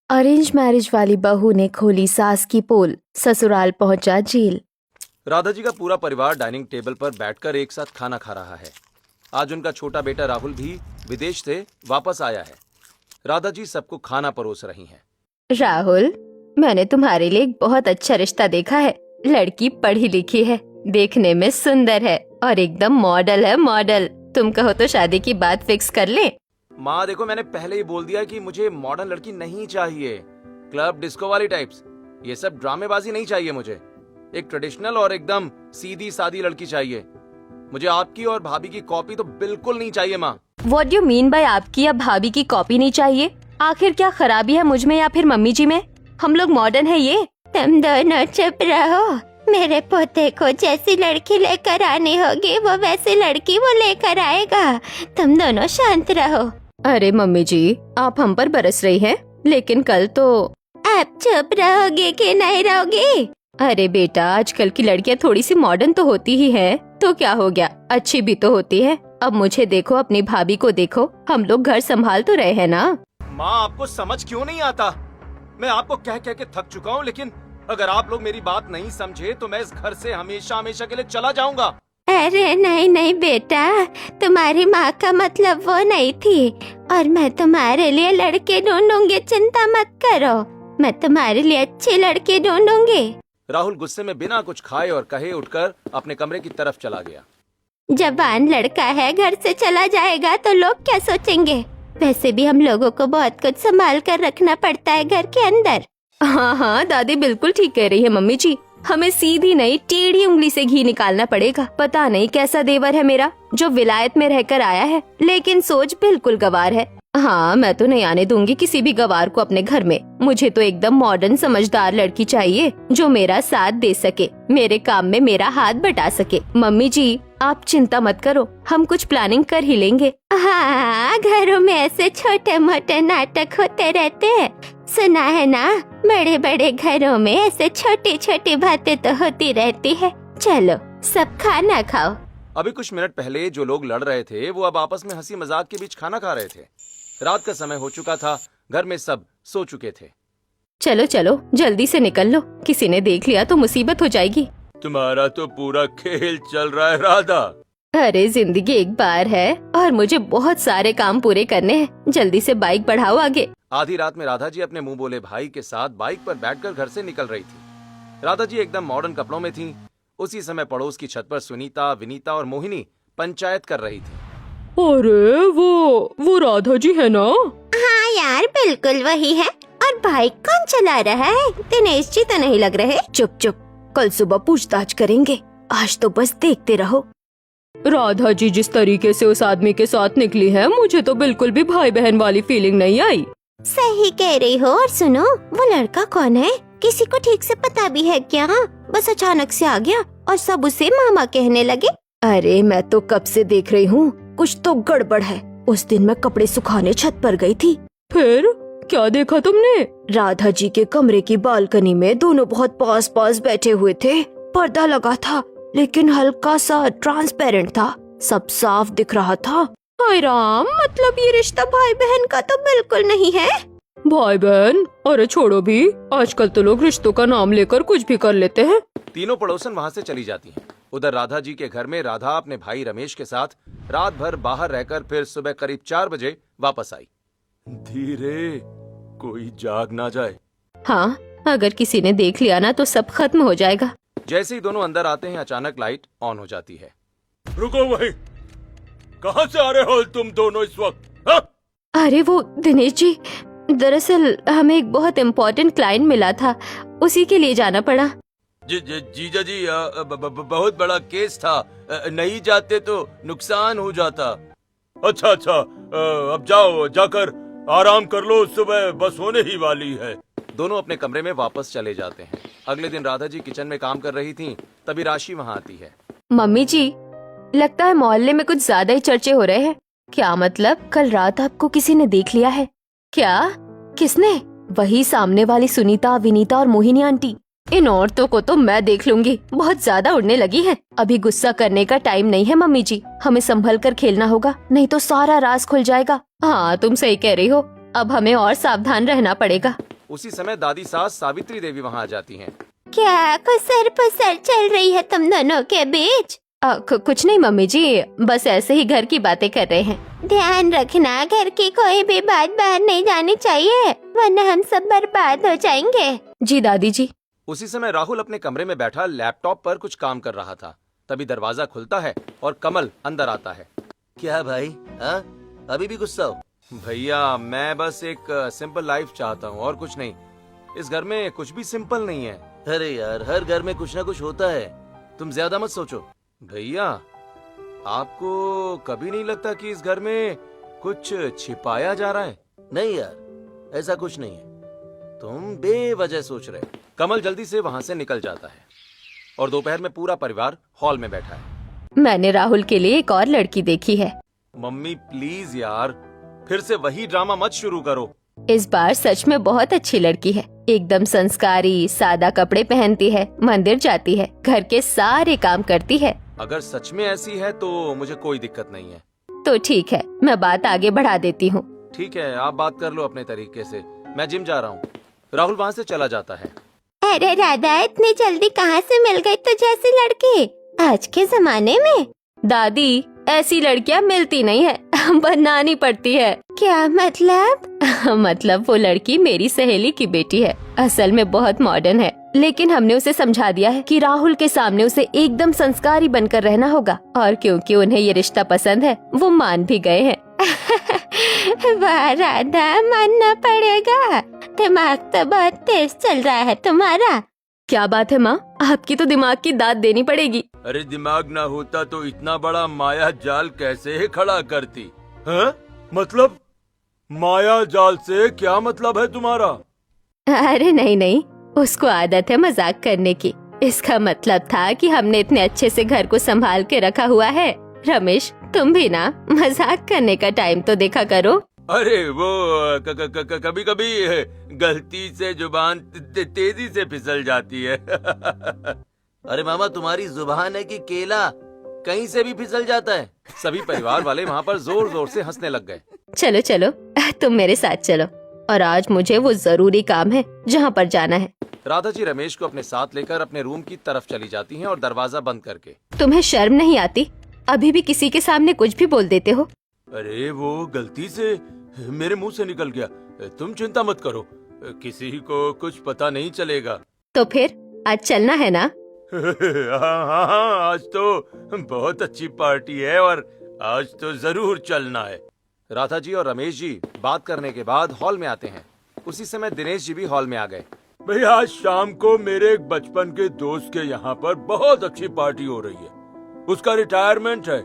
Arrange marriage वाली बहू ने खोली सास की पोल, ससुराल पहुंचा जेल। राधा जी का पूरा परिवार डाइनिंग टेबल पर बैठकर एक साथ खाना खा रहा है। आज उनका छोटा बेटा राहुल भी विदेश से वापस आया है। राधा जी सबको खाना परोस रही हैं। राहुल, मैंने तुम्हारे लिए एक बहुत अच्छा रिश्ता देखा है। लड़की पढ़ी लिखी है, देखने में सुंदर है और एकदम मॉडल है, मॉडल। तुम कहो तो शादी की बात फिक्स कर ले। माँ देखो, मैंने पहले ही बोल दिया कि मुझे मॉडर्न लड़की नहीं चाहिए, क्लब डिस्को वाली टाइप्स। ये सब ड्रामेबाजी नहीं चाहिए मुझे। एक ट्रेडिशनल और एकदम सीधी सादी लड़की चाहिए। मुझे आपकी और भाभी की कॉपी तो बिल्कुल नहीं चाहिए माँ। What do you mean by आपकी या भाभी की कॉपी नहीं चाहिए? आखिर क्या खराबी है मुझ में या फिर मम्मी जी में? हम लोग मॉडर्न है ये। तुम दोनों चुप रहो। मेरे पोते को जैसी लड़की लेकर आनी होगी वो वैसी लड़की वो लेकर आएगा। तुम दोनों शांत रहो। अरे मम्मी जी, आप हम पर बरस रही हैं, लेकिन कल तो। आप चुप रहोगे कि नहीं रहोगे? अरे बेटा, आजकल की लड़कियां थोड़ी सी मॉडर्न तो होती ही है, तो क्या हो गया, अच्छी भी तो होती है। अब मुझे देखो, अपनी भाभी को देखो, हम लोग घर संभाल तो रहे हैं ना। माँ आपको समझ क्यों नहीं आता? मैं आपको कह कह के थक चुका हूँ, लेकिन अगर आप लोग मेरी बात नहीं समझे तो मैं इस घर से हमेशा हमेशा के लिए चला जाऊंगा। अरे नहीं नहीं बेटा, तुम्हारी माँ का मतलब वो नहीं थी। और मैं तुम्हारे लिए लड़के ढूंढूंगी, चिंता मत करो। मैं तुम्हारे लिए अच्छी लड़की ढूंढूंगी। राहुल गुस्से में बिना कुछ खाए और कहे उठकर अपने कमरे की तरफ चला गया। जवान लड़का है, घर से चला जाएगा तो लोग क्या सोचेंगे? वैसे भी हम लोगों को बहुत कुछ संभाल कर रखना पड़ता है घर के अंदर। हाँ हाँ, दादी बिल्कुल ठीक कह रही है मम्मी जी। हमें सीधी नहीं टेढ़ी उंगली से घी निकालना पड़ेगा। पता नहीं कैसा देवर है मेरा, जो विलायत में रहकर आया है, लेकिन सोच बिल्कुल गवार है। हाँ, मैं तो नहीं आने दूंगी किसी भी गवार को अपने घर में। मुझे तो एकदम मॉडर्न समझदार लड़की चाहिए, जो मेरा साथ दे सके, मेरे काम में मेरा हाथ बटा सके। मम्मी जी, आप चिंता मत करो, हम कुछ प्लानिंग कर ही लेंगे। हाँ, घरों में ऐसे छोटे मोटे नाटक होते रहते हैं, सुना है ना? बड़े बड़े घरों में ऐसे छोटी छोटी बातें तो होती रहती है। चलो सब खाना खाओ। अभी कुछ मिनट पहले जो लोग लड़ रहे थे वो अब आपस में हंसी मजाक के बीच खाना खा रहे थे। रात का समय हो चुका था, घर में सब सो चुके थे। चलो चलो जल्दी से निकल लो, किसी ने देख लिया तो मुसीबत हो जाएगी। तुम्हारा तो पूरा खेल चल रहा है राधा। अरे जिंदगी एक बार है और मुझे बहुत सारे काम पूरे करने हैं। जल्दी से बाइक बढ़ाओ आगे। आधी रात में राधा जी अपने मुंह बोले भाई के साथ बाइक पर बैठकर घर से निकल रही थी। राधा जी एकदम मॉडर्न कपड़ों में थीं। उसी समय पड़ोस की छत पर सुनीता, विनीता और मोहिनी पंचायत कर रही थी। अरे वो राधा जी है ना? हाँ यार, बिल्कुल वही है। और बाइक कौन चला रहा है? दिनेश जी तो नहीं लग रहे। चुप चुप, कल सुबह पूछताछ करेंगे, आज तो बस देखते रहो। राधा जी जिस तरीके से उस आदमी के साथ निकली है, मुझे तो बिल्कुल भी भाई बहन वाली फीलिंग नहीं आई। सही कह रही हो। और सुनो, वो लड़का कौन है? किसी को ठीक से पता भी है क्या? बस अचानक से आ गया और सब उसे मामा कहने लगे। अरे मैं तो कब से देख रही हूँ, कुछ तो गड़बड़ है। उस दिन मैं कपड़े सुखाने छत पर गई थी। फिर क्या देखा तुमने? राधा जी के कमरे की बालकनी में दोनों बहुत पास पास बैठे हुए थे। पर्दा लगा था, लेकिन हल्का सा ट्रांसपेरेंट था, सब साफ दिख रहा था। हाय राम, मतलब ये रिश्ता भाई बहन का तो बिल्कुल नहीं है। भाई बहन? अरे छोड़ो भी, आजकल तो लोग रिश्तों का नाम लेकर कुछ भी कर लेते हैं। तीनों पड़ोसन वहाँ से चली जाती हैं। उधर राधा जी के घर में राधा अपने भाई रमेश के साथ रात भर बाहर रहकर फिर सुबह करीब 4 बजे वापस आई। धीरे, कोई जाग ना जाए। हाँ, अगर किसी ने देख लिया ना तो सब खत्म हो जाएगा। जैसे ही दोनों अंदर आते हैं, अचानक लाइट ऑन हो जाती है। रुको भाई, कहाँ से आ रहे हो तुम दोनों इस वक्त? हा? अरे वो दिनेश जी, दरअसल हमें एक बहुत इम्पोर्टेंट क्लाइंट मिला था, उसी के लिए जाना पड़ा। जीजा जी, बहुत बड़ा केस था, नहीं जाते तो नुकसान हो जाता। अच्छा, अब जाओ, जाकर आराम कर लो, सुबह बस होने ही वाली है। दोनों अपने कमरे में वापस चले जाते हैं। अगले दिन राधा जी किचन में काम कर रही थीं, तभी राशि वहाँ आती है। मम्मी जी, लगता है मोहल्ले में कुछ ज्यादा ही चर्चे हो रहे हैं। क्या मतलब, कल रात आपको किसी ने देख लिया है क्या? किसने? वही सामने वाली सुनीता, विनीता और मोहिनी आंटी। इन औरतों को तो मैं देख लूंगी, बहुत ज्यादा उड़ने लगी है। अभी गुस्सा करने का टाइम नहीं है मम्मी जी, हमें संभल कर खेलना होगा, नहीं तो सारा राज खुल जाएगा। हाँ तुम सही कह रही हो, अब हमें और सावधान रहना पड़ेगा। उसी समय दादी सास सावित्री देवी वहाँ आ जाती हैं। क्या कुसर पुसर चल रही है तुम दोनों के बीच? कुछ नहीं मम्मी जी, बस ऐसे ही घर की बातें कर रहे हैं। ध्यान रखना, घर की कोई भी बात बाहर नहीं जानी चाहिए, वरना हम सब बर्बाद हो जाएंगे। जी दादी जी। उसी समय राहुल अपने कमरे में बैठा लैपटॉप पर कुछ काम कर रहा था। तभी दरवाजा खुलता है और कमल अंदर आता है। क्या भाई, हाँ? अभी भी गुस्सा हो? भैया मैं बस एक सिंपल लाइफ चाहता हूँ और कुछ नहीं। इस घर में कुछ भी सिंपल नहीं है। अरे यार, हर घर में कुछ ना कुछ होता है, तुम ज्यादा मत सोचो। भैया आपको कभी नहीं लगता कि इस घर में कुछ छिपाया जा रहा है? नहीं यार, ऐसा कुछ नहीं है, तुम बेवजह सोच रहे हो। कमल जल्दी से वहाँ से निकल जाता है और दोपहर में पूरा परिवार हॉल में बैठा है। मैंने राहुल के लिए एक और लड़की देखी है। मम्मी प्लीज यार, फिर से वही ड्रामा मत शुरू करो। इस बार सच में बहुत अच्छी लड़की है, एकदम संस्कारी, सादा कपड़े पहनती है, मंदिर जाती है, घर के सारे काम करती है। अगर सच में ऐसी है तो मुझे कोई दिक्कत नहीं है। तो ठीक है, मैं बात आगे बढ़ा देती हूँ। ठीक है, आप बात कर लो अपने तरीके से, मैं जिम जा रहा हूँ। राहुल वहाँ से चला जाता है। अरे राधा, इतनी जल्दी कहाँ से मिल गई तुझे ऐसी लड़की आज के जमाने में? दादी ऐसी लड़कियाँ मिलती नहीं है, बनानी पड़ती है। क्या मतलब? मतलब वो लड़की मेरी सहेली की बेटी है, असल में बहुत मॉडर्न है, लेकिन हमने उसे समझा दिया है कि राहुल के सामने उसे एकदम संस्कारी बनकर रहना होगा, और क्योंकि उन्हें ये रिश्ता पसंद है वो मान भी गए हैं। वाह राधा, मानना पड़ेगा, दिमाग तो बहुत तेज चल रहा है तुम्हारा। क्या बात है माँ, आपकी तो दिमाग की दाद देनी पड़ेगी। अरे दिमाग ना होता तो इतना बड़ा माया जाल कैसे खड़ा करती है? मतलब माया जाल से क्या मतलब है तुम्हारा? अरे नहीं नहीं, उसको आदत है मजाक करने की। इसका मतलब था कि हमने इतने अच्छे से घर को संभाल के रखा हुआ है। रमेश, तुम भी ना मजाक करने का टाइम तो देखा करो। अरे वो कभी कभी गलती से जुबान तेजी से फिसल जाती है। अरे मामा, तुम्हारी जुबान है कि केला कहीं से भी फिसल जाता है। सभी परिवार वाले वहाँ पर जोर जोर से हंसने लग गए। चलो चलो, तुम मेरे साथ चलो, और आज मुझे वो जरूरी काम है जहाँ पर जाना है। राधा जी रमेश को अपने साथ लेकर अपने रूम की तरफ चली जाती हैं और दरवाजा बंद करके। तुम्हें शर्म नहीं आती? अभी भी किसी के सामने कुछ भी बोल देते हो। अरे वो गलती से मेरे मुंह से निकल गया, तुम चिंता मत करो, किसी को कुछ पता नहीं चलेगा। तो फिर आज चलना है ना? हाँ, आज तो बहुत अच्छी पार्टी है और आज तो जरूर चलना है। राधा जी और रमेश जी बात करने के बाद हॉल में आते हैं। उसी समय दिनेश जी भी हॉल में आ गए। भैया आज शाम को मेरे एक बचपन के दोस्त के यहाँ पर बहुत अच्छी पार्टी हो रही है, उसका रिटायरमेंट है,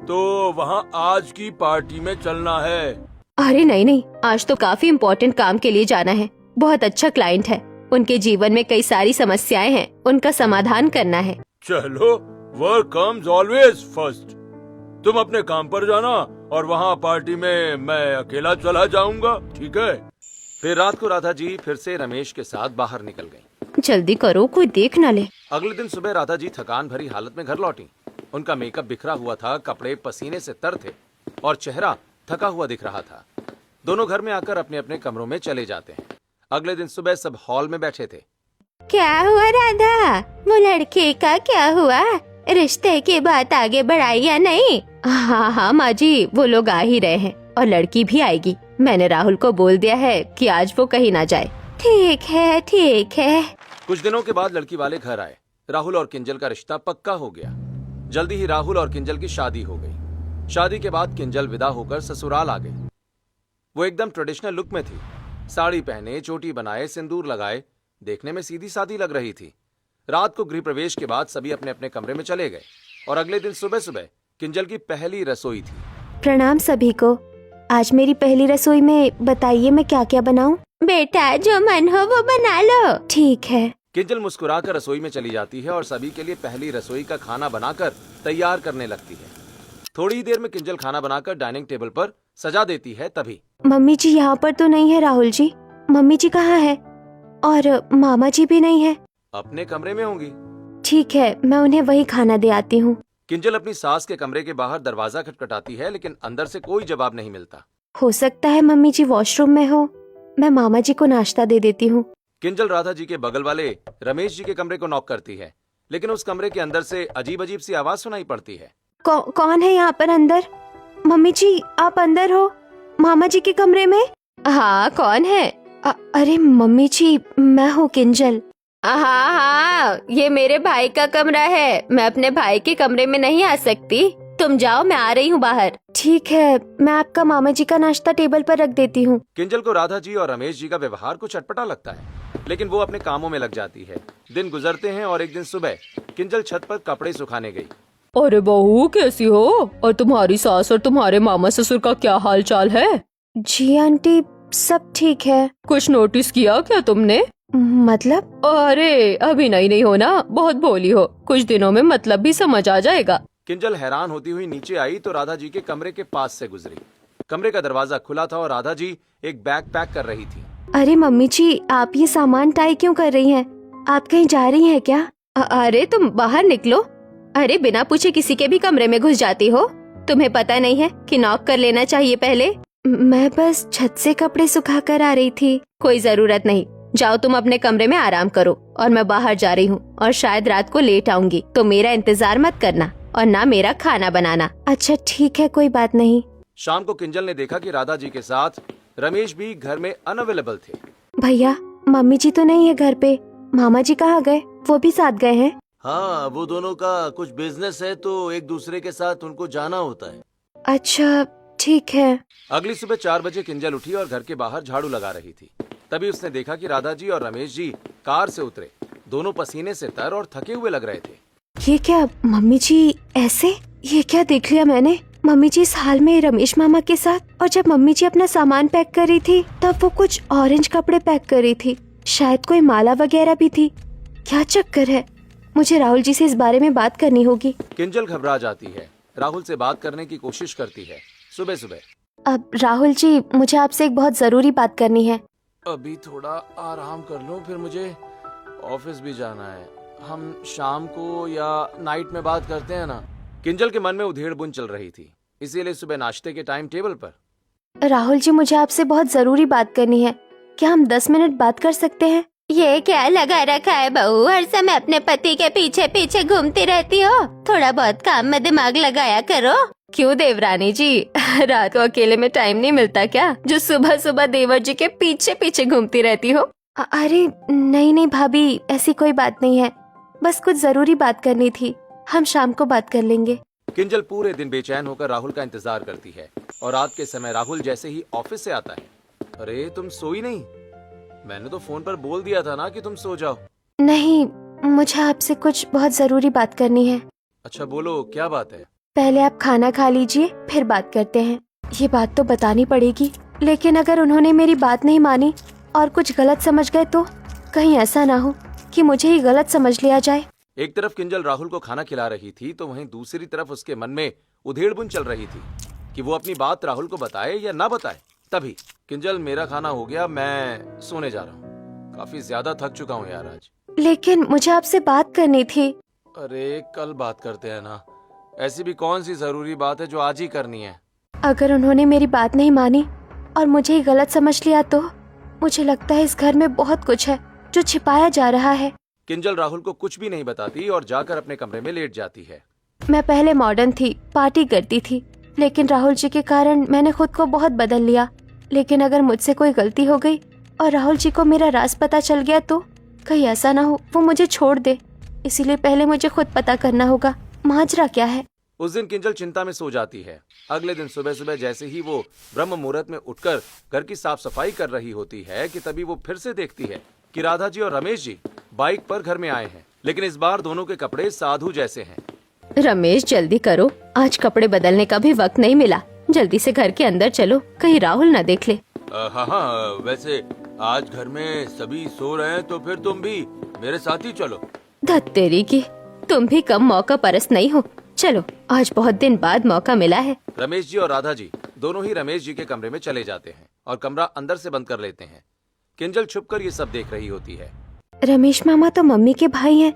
तो वहाँ आज की पार्टी में चलना है। अरे नहीं नहीं, आज तो काफी इम्पोर्टेंट काम के लिए जाना है। बहुत अच्छा क्लाइंट है, उनके जीवन में कई सारी समस्याएं हैं, उनका समाधान करना है। चलो, वर्क कम्स ऑलवेज फर्स्ट। तुम अपने काम पर जाना और वहाँ पार्टी में मैं अकेला चला जाऊंगा, ठीक है? फिर रात को राधा जी फिर से रमेश के साथ बाहर निकल गईं। जल्दी करो, कोई देख न ले। अगले दिन सुबह राधा जी थकान भरी हालत में घर लौटी। उनका मेकअप बिखरा हुआ था, कपड़े पसीने से तर थे और चेहरा थका हुआ दिख रहा था। दोनों घर में आकर अपने अपने कमरों में चले जाते हैं। अगले दिन सुबह सब हॉल में बैठे थे। क्या हुआ राधा, वो लड़के का क्या हुआ? रिश्ते की बात आगे बढ़ाई या नहीं? हाँ हाँ माँ जी, वो लोग आ ही रहे हैं और लड़की भी आएगी। मैंने राहुल को बोल दिया है कि आज वो कहीं ना जाए। ठीक है ठीक है। कुछ दिनों के बाद लड़की वाले घर आए। राहुल और किंजल का रिश्ता पक्का हो गया। जल्दी ही राहुल और किंजल की शादी हो गई। शादी के बाद किंजल विदा होकर ससुराल आ गई। वो एकदम ट्रेडिशनल लुक में थी, साड़ी पहने, चोटी बनाए, सिंदूर लगाए, देखने में सीधी सादी लग रही थी। रात को गृह प्रवेश के बाद सभी अपने अपने कमरे में चले गए और अगले दिन सुबह सुबह किंजल की पहली रसोई थी। प्रणाम सभी को। आज मेरी पहली रसोई में बताइए मैं क्या क्या बनाऊं? बेटा जो मन हो वो बना लो। ठीक है। किंजल मुस्कुराकर रसोई में चली जाती है और सभी के लिए पहली रसोई का खाना बनाकर तैयार करने लगती है। थोड़ी ही देर में किंजल खाना बनाकर डाइनिंग टेबल पर सजा देती है। तभी मम्मी जी यहाँ पर तो नहीं है। राहुल जी, मम्मी जी कहाँ है? और मामा जी भी नहीं है। अपने कमरे में होंगी। ठीक है, मैं उन्हें वही खाना दे आती हूँ। किंजल अपनी सास के कमरे के बाहर दरवाजा खटखटाती है, लेकिन अंदर से कोई जवाब नहीं मिलता। हो सकता है मम्मी जी वॉशरूम में हो। मैं मामा जी को नाश्ता दे देती हूँ। किंजल राधा जी के बगल वाले रमेश जी के कमरे को नॉक करती है, लेकिन उस कमरे के अंदर से अजीब अजीब सी आवाज सुनाई पड़ती है। कौन है यहाँ पर अंदर? मम्मी जी आप अंदर हो, मामा जी के कमरे में? हाँ कौन है? अरे मम्मी जी मैं हूँ किंजल। हाँ, ये मेरे भाई का कमरा है, मैं अपने भाई के कमरे में नहीं आ सकती। तुम जाओ, मैं आ रही हूँ बाहर। ठीक है, मैं आपका मामा जी का नाश्ता टेबल पर रख देती हूँ। किंजल को राधा जी और रमेश जी का व्यवहार कुछ अटपटा लगता है, लेकिन वो अपने कामों में लग जाती है। दिन गुजरते हैं और एक दिन सुबह किंजल छत पर कपड़े सुखाने गई। अरे बहू कैसी हो, और तुम्हारी सास और तुम्हारे मामा ससुर का क्या हाल चाल है? जी आंटी सब ठीक है। कुछ नोटिस किया क्या तुमने? मतलब? अरे अभी नहीं हो ना, बहुत भोली हो, कुछ दिनों में मतलब भी समझ आ जाएगा। किंजल हैरान होती हुई नीचे आई तो राधा जी के कमरे के पास से गुजरी। कमरे का दरवाजा खुला था और राधा जी एक बैग पैक कर रही थी। अरे मम्मी जी आप ये सामान टाई क्यों कर रही हैं? आप कहीं जा रही हैं क्या? अरे तुम बाहर निकलो। अरे बिना पूछे किसी के भी कमरे में घुस जाती हो, तुम्हें पता नहीं है कि नॉक कर लेना चाहिए पहले? मैं बस छत से कपड़े सुखा कर आ रही थी। कोई जरूरत नहीं, जाओ तुम अपने कमरे में आराम करो, और मैं बाहर जा रही हूँ और शायद रात को लेट आऊंगी, तो मेरा इंतजार मत करना और ना मेरा खाना बनाना। अच्छा ठीक है, कोई बात नहीं। शाम को किंजल ने देखा कि राधा जी के साथ रमेश भी घर में अनअवेलेबल थे। भैया मम्मी जी तो नहीं है घर पे, मामा जी कहाँ गए? वो भी साथ गए हैं? हाँ, वो दोनों का कुछ बिजनेस है तो एक दूसरे के साथ उनको जाना होता है। अच्छा ठीक है। अगली सुबह 4 बजे किंजल उठी और घर के बाहर झाड़ू लगा रही थी। तभी उसने देखा कि राधा जी और रमेश जी कार से उतरे। दोनों पसीने से तर और थके हुए लग रहे थे। ये क्या मम्मी जी ऐसे? ये क्या देख लिया मैंने? मम्मी जी इस हाल में रमेश मामा के साथ, और जब मम्मी जी अपना सामान पैक कर रही थी तब वो कुछ ऑरेंज कपड़े पैक कर रही थी, शायद कोई माला वगैरह भी थी। क्या चक्कर है? मुझे राहुल जी से इस बारे में बात करनी होगी। किंजल घबरा जाती है, राहुल से बात करने की कोशिश करती है। सुबह सुबह अब राहुल जी मुझे आपसे एक बहुत जरूरी बात करनी है। अभी थोड़ा आराम कर लो, फिर मुझे ऑफिस भी जाना है। हम शाम को या नाइट में बात करते हैं ना। किंजल के मन में उधेड़-बुन चल रही थी, इसीलिए सुबह नाश्ते के टाइम टेबल पर। राहुल जी मुझे आपसे बहुत जरूरी बात करनी है, क्या हम 10 मिनट बात कर सकते हैं? ये क्या लगा रखा है बहू, हर समय अपने पति के पीछे पीछे घूमती रहती हो, थोड़ा बहुत काम में दिमाग लगाया करो। क्यों देवरानी जी, रात को अकेले में टाइम नहीं मिलता क्या, जो सुबह सुबह देवर जी के पीछे पीछे घूमती रहती हो? अरे नहीं भाभी, ऐसी कोई बात नहीं है, बस कुछ जरूरी बात करनी थी, हम शाम को बात कर लेंगे। किंजल पूरे दिन बेचैन होकर राहुल का इंतजार करती है और रात के समय राहुल जैसे ही ऑफिस से आता है, अरे तुम सोई नहीं? मैंने तो फोन पर बोल दिया था ना कि तुम सो जाओ। नहीं, मुझे आपसे कुछ बहुत जरूरी बात करनी है। अच्छा बोलो, क्या बात है? पहले आप खाना खा लीजिए, फिर बात करते हैं। ये बात तो बतानी पड़ेगी, लेकिन अगर उन्होंने मेरी बात नहीं मानी और कुछ गलत समझ गए तो कहीं ऐसा ना हो कि मुझे ही गलत समझ लिया जाए। एक तरफ किंजल राहुल को खाना खिला रही थी तो वहीं दूसरी तरफ उसके मन में उधेड़-बुन चल रही थी कि वो अपनी बात राहुल को बताए या ना बताए। तभी किंजल, मेरा खाना हो गया, मैं सोने जा रहा हूँ, काफी ज्यादा थक चुका हूँ यार आज। लेकिन मुझे आपसे बात करनी थी। अरे कल बात करते हैं ना, ऐसी भी कौन सी जरूरी बात है जो आज ही करनी है? अगर उन्होंने मेरी बात नहीं मानी और मुझे ही गलत समझ लिया तो मुझे लगता है इस घर में बहुत कुछ है जो छिपाया जा रहा है। किंजल राहुल को कुछ भी नहीं बताती और जाकर अपने कमरे में लेट जाती है। मैं पहले मॉडर्न थी, पार्टी करती थी, लेकिन राहुल जी के कारण मैंने खुद को बहुत बदल लिया। लेकिन अगर मुझसे कोई गलती हो गई और राहुल जी को मेरा राज पता चल गया तो कहीं ऐसा ना हो वो मुझे छोड़ दे, इसीलिए पहले मुझे खुद पता करना होगा माजरा क्या है। उस दिन किंजल चिंता में सो जाती है। अगले दिन सुबह सुबह जैसे ही वो ब्रह्म मुहूर्त में उठकर घर की साफ सफाई कर रही होती है कि तभी वो फिर से देखती है कि राधा जी और रमेश जी बाइक पर घर में आए हैं, लेकिन इस बार दोनों के कपड़े साधु जैसे हैं। रमेश जल्दी करो, आज कपड़े बदलने का भी वक्त नहीं मिला, जल्दी से घर के अंदर चलो, कहीं राहुल ना देख ले। हाँ, वैसे आज घर में सभी सो रहे हैं तो फिर तुम भी मेरे साथ ही चलो। धत तेरी की, तुम भी कम मौका परस्त नहीं हो, चलो आज बहुत दिन बाद मौका मिला है। रमेश जी और राधा जी दोनों ही रमेश जी के कमरे में चले जाते हैं और कमरा अंदर से बंद कर लेते हैं। किंजल छुपकर ये सब देख रही होती है। रमेश मामा तो मम्मी के भाई हैं,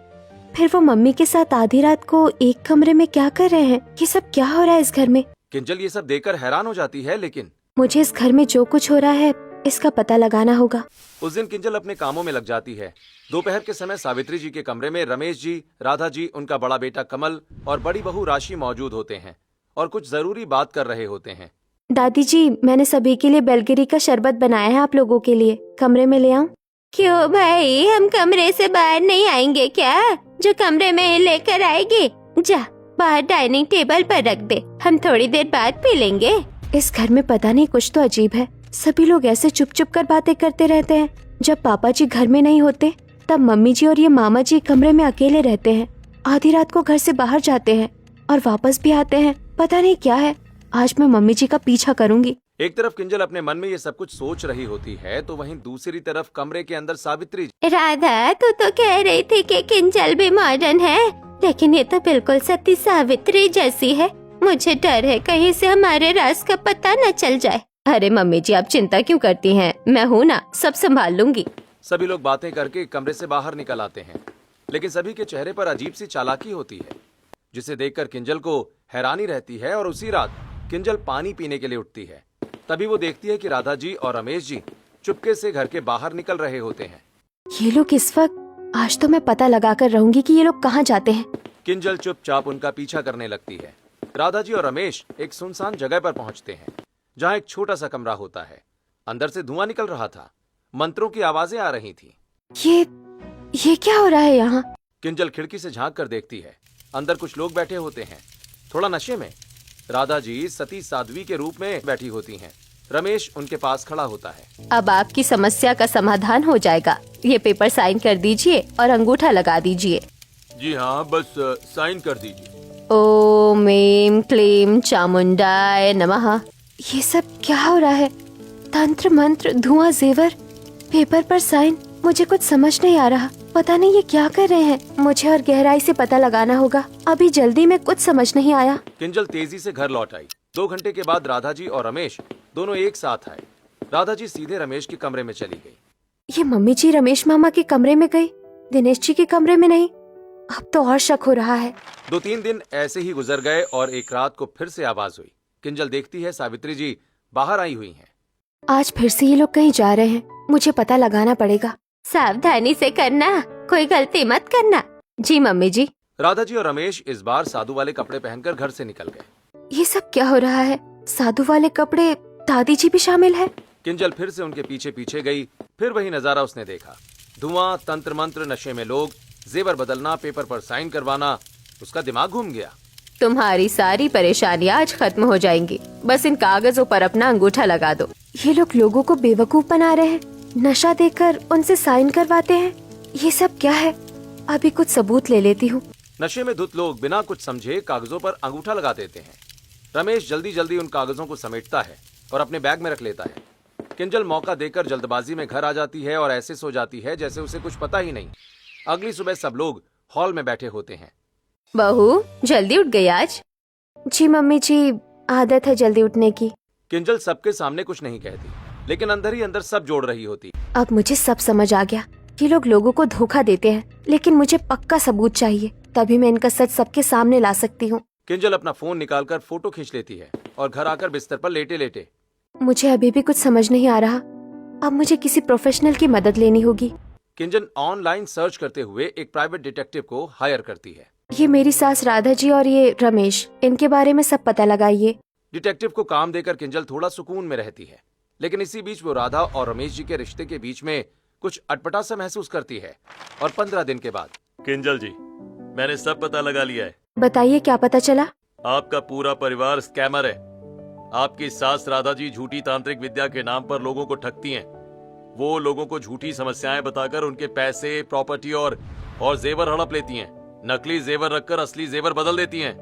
फिर वो मम्मी के साथ आधी रात को एक कमरे में क्या कर रहे हैं? ये सब क्या हो रहा है इस घर में? किंजल ये सब देखकर हैरान हो जाती है, लेकिन मुझे इस घर में जो कुछ हो रहा है इसका पता लगाना होगा। उस दिन किंजल अपने कामों में लग जाती है। दोपहर के समय सावित्री जी के कमरे में रमेश जी, राधा जी, उनका बड़ा बेटा कमल और बड़ी बहू राशि मौजूद होते हैं और कुछ जरूरी बात कर रहे होते हैं। दादी जी, मैंने सभी के लिए बेलगिरी का शरबत बनाया है, आप लोगों के लिए। कमरे में ले आऊं? क्यों भाई, हम कमरे से बाहर नहीं आएंगे क्या? जो कमरे में लेकर आएगी, जा बाहर डाइनिंग टेबल पर रख दे, हम थोड़ी देर बाद पी लेंगे। इस घर में पता नहीं कुछ तो अजीब है। सभी लोग ऐसे चुप चुप कर बातें करते रहते हैं। जब पापा जी घर में नहीं होते तब मम्मी जी और ये मामा जी कमरे में अकेले रहते हैं। आधी रात को घर से बाहर जाते हैं और वापस भी आते हैं। पता नहीं क्या है। आज मैं मम्मी जी का पीछा करूंगी। एक तरफ किंजल अपने मन में ये सब कुछ सोच रही होती है तो वहीं दूसरी तरफ कमरे के अंदर सावित्री जी। राधा, तू तो कह रही थी कि किंजल भी मॉडर्न है, लेकिन ये तो बिल्कुल सती सावित्री जैसी है। मुझे डर है कहीं से हमारे राज का पता न चल जाए। अरे मम्मी जी, आप चिंता क्यों करती हैं? मैं हूँ ना, सब संभाल लूंगी। सभी लोग बातें करके कमरे से बाहर निकल आते हैं, लेकिन सभी के चेहरे पर अजीब सी चालाकी होती है जिसे देखकर किंजल को हैरानी रहती है। और उसी रात किंजल पानी पीने के लिए उठती है। तभी वो देखती है कि राधा जी और रमेश जी चुपके से घर के बाहर निकल रहे होते हैं। ये लोग इस वक्त, आज तो मैं पता लगा कर रहूंगी कि ये लोग कहाँ जाते हैं। किंजल चुपचाप उनका पीछा करने लगती है। राधा जी और रमेश एक सुनसान जगह पर पहुंचते हैं जहां एक छोटा सा कमरा होता है। अंदर से धुआं निकल रहा था, मंत्रों की आवाजें आ रही थी। ये क्या हो रहा है यहाँ? किंजल खिड़की से झांक कर देखती है। अंदर कुछ लोग बैठे होते हैं, थोड़ा नशे में। राधा जी सती साध्वी के रूप में बैठी होती हैं। रमेश उनके पास खड़ा होता है। अब आपकी समस्या का समाधान हो जाएगा। ये पेपर साइन कर दीजिए और अंगूठा लगा दीजिए। जी हाँ, बस साइन कर दीजिए। ओम ऐं क्लीं चामुंडाय नमः। ये सब क्या हो रहा है? तंत्र मंत्र, धुआं, जेवर, पेपर पर साइन। मुझे कुछ समझ नहीं आ रहा। पता नहीं ये क्या कर रहे हैं। मुझे और गहराई से पता लगाना होगा। अभी जल्दी में कुछ समझ नहीं आया। किंजल तेजी से घर लौट आई। 2 घंटे के बाद राधा जी और रमेश दोनों एक साथ आए। राधा जी सीधे रमेश के कमरे में चली गई। ये मम्मी जी रमेश मामा के कमरे में गई, दिनेश जी के कमरे में नहीं। अब तो और शक हो रहा है। 2-3 दिन ऐसे ही गुजर गए और एक रात को फिर से आवाज हुई। किंजल देखती है सावित्री जी बाहर आई हुई हैं। आज फिर से ये लोग कहीं जा रहे हैं। मुझे पता लगाना पड़ेगा। सावधानी से करना, कोई गलती मत करना। जी मम्मी जी। राधा जी और रमेश इस बार साधु वाले कपड़े पहनकर घर से निकल गए। ये सब क्या हो रहा है? साधु वाले कपड़े, दादी जी भी शामिल है। किंजल फिर से उनके पीछे पीछे गई। फिर वही नजारा उसने देखा। धुआं, तंत्र मंत्र, नशे में लोग, जेवर बदलना, पेपर पर साइन करवाना। उसका दिमाग घूम गया। तुम्हारी सारी परेशानियां आज खत्म हो जाएंगी। बस इन कागजों पर अपना अंगूठा लगा दो। ये लोग लोगों को बेवकूफ बना रहे हैं। नशा देकर उनसे साइन करवाते हैं। ये सब क्या है? अभी कुछ सबूत ले लेती हूँ। नशे में धुत लोग बिना कुछ समझे कागजों पर अंगूठा लगा देते हैं। रमेश जल्दी जल्दी उन कागजों को समेटता है और अपने बैग में रख लेता है। किंजल मौका देकर जल्दबाजी में घर आ जाती है और ऐसे सो जाती है जैसे उसे कुछ पता ही नहीं। अगली सुबह सब लोग हॉल में बैठे होते हैं। बहू जल्दी उठ गई आज? जी मम्मी जी, आदत है जल्दी उठने की। किंजल सबके सामने कुछ नहीं कहती, लेकिन अंदर ही अंदर सब जोड़ रही होती। अब मुझे सब समझ आ गया। ये लोग लोगों को धोखा देते हैं, लेकिन मुझे पक्का सबूत चाहिए, तभी मैं इनका सच सबके सामने ला सकती हूँ। किंजल अपना फोन निकालकर फोटो खींच लेती है और घर आकर बिस्तर पर लेटे लेटे। मुझे अभी भी कुछ समझ नहीं आ रहा। अब मुझे किसी प्रोफेशनल की मदद लेनी होगी। किंजल ऑनलाइन सर्च करते हुए एक प्राइवेट डिटेक्टिव को हायर करती है। ये मेरी सास राधा जी और ये रमेश, इनके बारे में सब पता लगाइए। डिटेक्टिव को काम देकर किंजल थोड़ा सुकून में रहती है, लेकिन इसी बीच वो राधा और रमेश जी के रिश्ते के बीच में कुछ अटपटा सा महसूस करती है। और 15 दिन के बाद, किंजल जी, मैंने सब पता लगा लिया है। बताइए क्या पता चला? आपका पूरा परिवार स्कैमर है। आपकी सास राधा जी झूठी तांत्रिक विद्या के नाम पर लोगों को ठगती हैं। वो लोगों को झूठी समस्याएं बताकर उनके पैसे, प्रॉपर्टी और जेवर हड़प लेती हैं। नकली जेवर रखकर असली जेवर बदल देती हैं।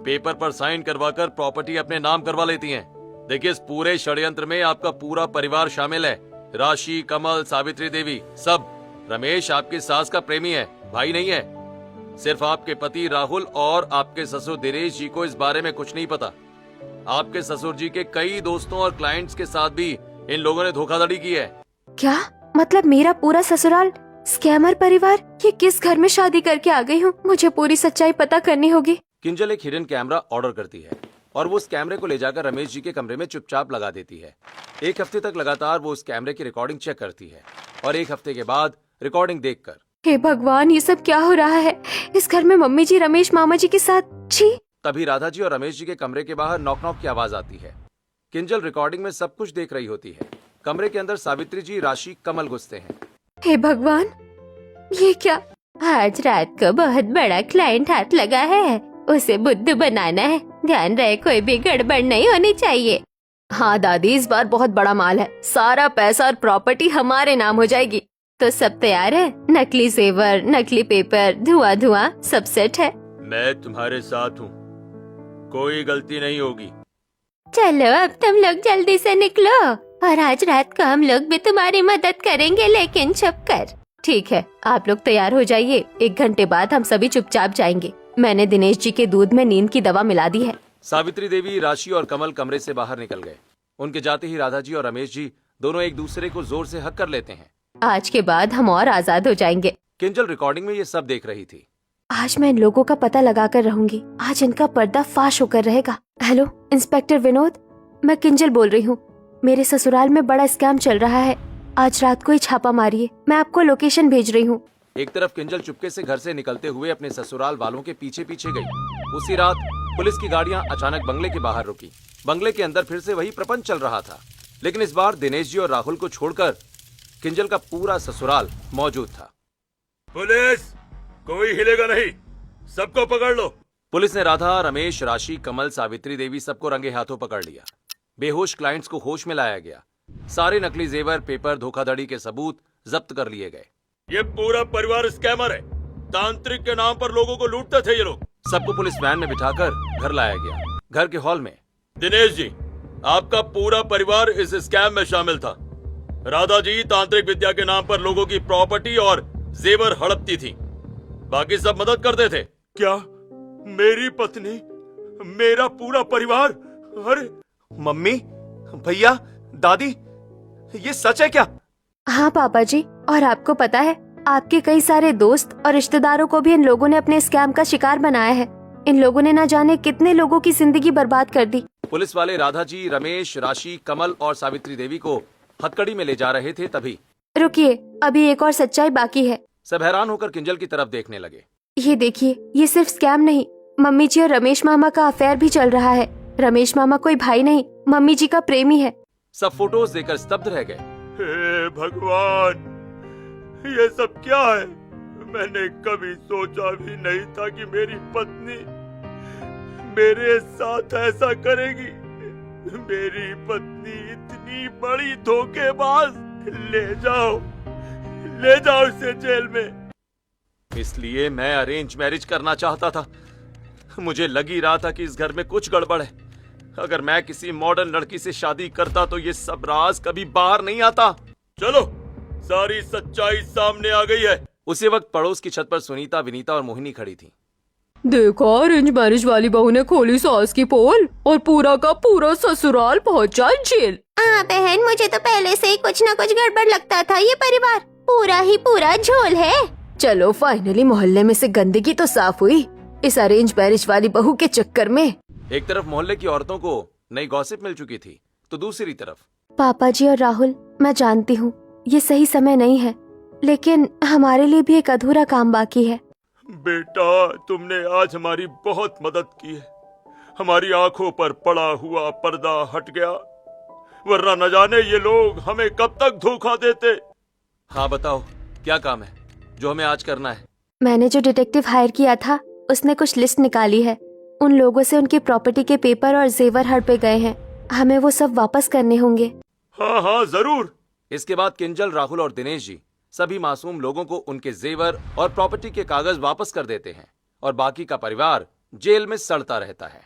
पेपर पर साइन करवाकर प्रॉपर्टी अपने नाम करवा लेती हैं। देखिए, इस पूरे षड्यंत्र में आपका पूरा परिवार शामिल है। राशि, कमल, सावित्री देवी, सब। रमेश आपकी सास का प्रेमी है, भाई नहीं है। सिर्फ आपके पति राहुल और आपके ससुर दिनेश जी को इस बारे में कुछ नहीं पता। आपके ससुर जी के कई दोस्तों और क्लाइंट्स के साथ भी इन लोगों ने धोखाधड़ी की है। क्या मतलब मेरा पूरा ससुराल स्कैमर परिवार? ये किस घर में शादी करके आ गई हूँ? मुझे पूरी सच्चाई पता करनी होगी। किंजल एक हिडन कैमरा ऑर्डर करती है और वो उस कैमरे को ले जाकर रमेश जी के कमरे में चुपचाप लगा देती है। एक हफ्ते तक लगातार वो उस कैमरे की रिकॉर्डिंग चेक करती है और एक हफ्ते के बाद रिकॉर्डिंग देखकर हे भगवान, ये सब क्या हो रहा है? इस घर में मम्मी जी रमेश मामा जी के साथ। छी। तभी राधा जी और रमेश जी के कमरे के बाहर नॉक नॉक की आवाज आती है। किंजल रिकॉर्डिंग में सब कुछ देख रही होती है। कमरे के अंदर सावित्री जी, राशि, कमल घुसते हैं। हे भगवान, ये क्या? आज रात को बहुत बड़ा क्लाइंट हाथ लगा है, उसे बुद्धू बनाना है। ध्यान रहे कोई भी गड़बड़ नहीं होनी चाहिए। हाँ दादी, इस बार बहुत बड़ा माल है। सारा पैसा और प्रॉपर्टी हमारे नाम हो जाएगी। तो सब तैयार है? नकली जेवर, नकली पेपर, धुआं धुआं सब सेट है। मैं तुम्हारे साथ हूँ, कोई गलती नहीं होगी। चलो अब तुम लोग जल्दी से निकलो, और आज रात को हम लोग भी तुम्हारी मदद करेंगे, लेकिन छुप कर। ठीक है, आप लोग तैयार हो जाइए। 1 घंटे बाद हम सभी चुपचाप जाएंगे। मैंने दिनेश जी के दूध में नींद की दवा मिला दी है। सावित्री देवी, राशि और कमल कमरे से बाहर निकल गए। उनके जाते ही राधा जी और रमेश जी दोनों एक दूसरे को जोर से हक कर लेते हैं। आज के बाद हम और आजाद हो जाएंगे। किंजल रिकॉर्डिंग में ये सब देख रही थी। आज मैं इन लोगों का पता लगा कर रहूंगी। आज इनका पर्दा फाश होकर रहेगा। हेलो इंस्पेक्टर विनोद, मैं किंजल बोल रही हूँ। मेरे ससुराल में बड़ा स्कैम चल रहा है। आज रात को ही छापा मारिए। मैं आपको लोकेशन भेज रही हूँ। एक तरफ किंजल चुपके से घर से निकलते हुए अपने ससुराल वालों के पीछे पीछे गई। उसी रात पुलिस की गाड़ियां अचानक बंगले के बाहर रुकी। बंगले के अंदर फिर से वही प्रपंच चल रहा था, लेकिन इस बार दिनेश जी और राहुल को छोड़कर किंजल का पूरा ससुराल मौजूद था। पुलिस, कोई हिलेगा नहीं, सबको पकड़ लो। पुलिस ने राधा, रमेश, राशि, कमल, सावित्री देवी सबको रंगे हाथों पकड़ लिया। बेहोश क्लाइंट्स को होश में लाया गया। सारे नकली जेवर, पेपर, धोखाधड़ी के सबूत जब्त कर लिए गए। ये पूरा परिवार स्कैमर है। तांत्रिक के नाम पर लोगों को लूटते थे ये लोग। सबको पुलिस वैन में बिठाकर घर लाया गया। घर के हॉल में दिनेश जी, आपका पूरा परिवार इस स्कैम में शामिल था। राधा जी तांत्रिक विद्या के नाम पर लोगों की प्रॉपर्टी और जेवर हड़पती थी, बाकी सब मदद करते थे। क्या मेरी पत्नी, मेरा पूरा परिवार? अरे मम्मी, भैया, दादी, ये सच है क्या? हाँ पापा जी, और आपको पता है आपके कई सारे दोस्त और रिश्तेदारों को भी इन लोगों ने अपने स्कैम का शिकार बनाया है। इन लोगों ने न जाने कितने लोगों की जिंदगी बर्बाद कर दी। पुलिस वाले राधा जी, रमेश, राशि, कमल और सावित्री देवी को हथकड़ी में ले जा रहे थे। तभी रुकिए, अभी एक और सच्चाई बाकी है। सब हैरान होकर किंजल की तरफ देखने लगे। ये देखिए, ये सिर्फ स्कैम नहीं, मम्मी जी और रमेश मामा का अफेयर भी चल रहा है। रमेश मामा कोई भाई नहीं, मम्मी जी का प्रेमी है। सब फोटोज देखकर स्तब्ध रह गए। हे भगवान, ये सब क्या है? मैंने कभी सोचा भी नहीं था कि मेरी पत्नी मेरे साथ ऐसा करेगी। मेरी पत्नी इतनी बड़ी धोखेबाज। ले जाओ इसे जेल में। इसलिए मैं अरेंज मैरिज करना चाहता था। मुझे लग ही रहा था कि इस घर में कुछ गड़बड़ है। अगर मैं किसी मॉडर्न लड़की से शादी करता तो ये सब राज कभी बाहर नहीं आता। चलो, सारी सच्चाई सामने आ गई है। उसी वक्त पड़ोस की छत पर सुनीता, विनीता और मोहिनी खड़ी थी। देखा, अरेंज मैरिज वाली बहू ने खोली सास की पोल और पूरा का पूरा ससुराल पहुंचा जेल। हाँ बहन, मुझे तो पहले से ही कुछ न कुछ गड़बड़ लगता था। ये परिवार पूरा ही पूरा झोल है। चलो, फाइनली मोहल्ले में से गंदगी तो साफ हुई इस अरेंज मैरिज वाली बहू के चक्कर में। एक तरफ मोहल्ले की औरतों को नई गॉसिप मिल चुकी थी, तो दूसरी तरफ पापा जी और राहुल, मैं जानती हूँ ये सही समय नहीं है, लेकिन हमारे लिए भी एक अधूरा काम बाकी है। बेटा, तुमने आज हमारी बहुत मदद की है। हमारी आंखों पर पड़ा हुआ पर्दा हट गया, वरना न जाने ये लोग हमें कब तक धोखा देते। हाँ बताओ, क्या काम है जो हमें आज करना है? मैंने जो डिटेक्टिव हायर किया था उसने कुछ लिस्ट निकाली है। उन लोगों से उनकी प्रॉपर्टी के पेपर और जेवर हड़पे गए हैं। हमें वो सब वापस करने होंगे। हाँ हाँ जरूर। इसके बाद किंजल, राहुल और दिनेश जी सभी मासूम लोगों को उनके जेवर और प्रॉपर्टी के कागज वापस कर देते हैं और बाकी का परिवार जेल में सड़ता रहता है।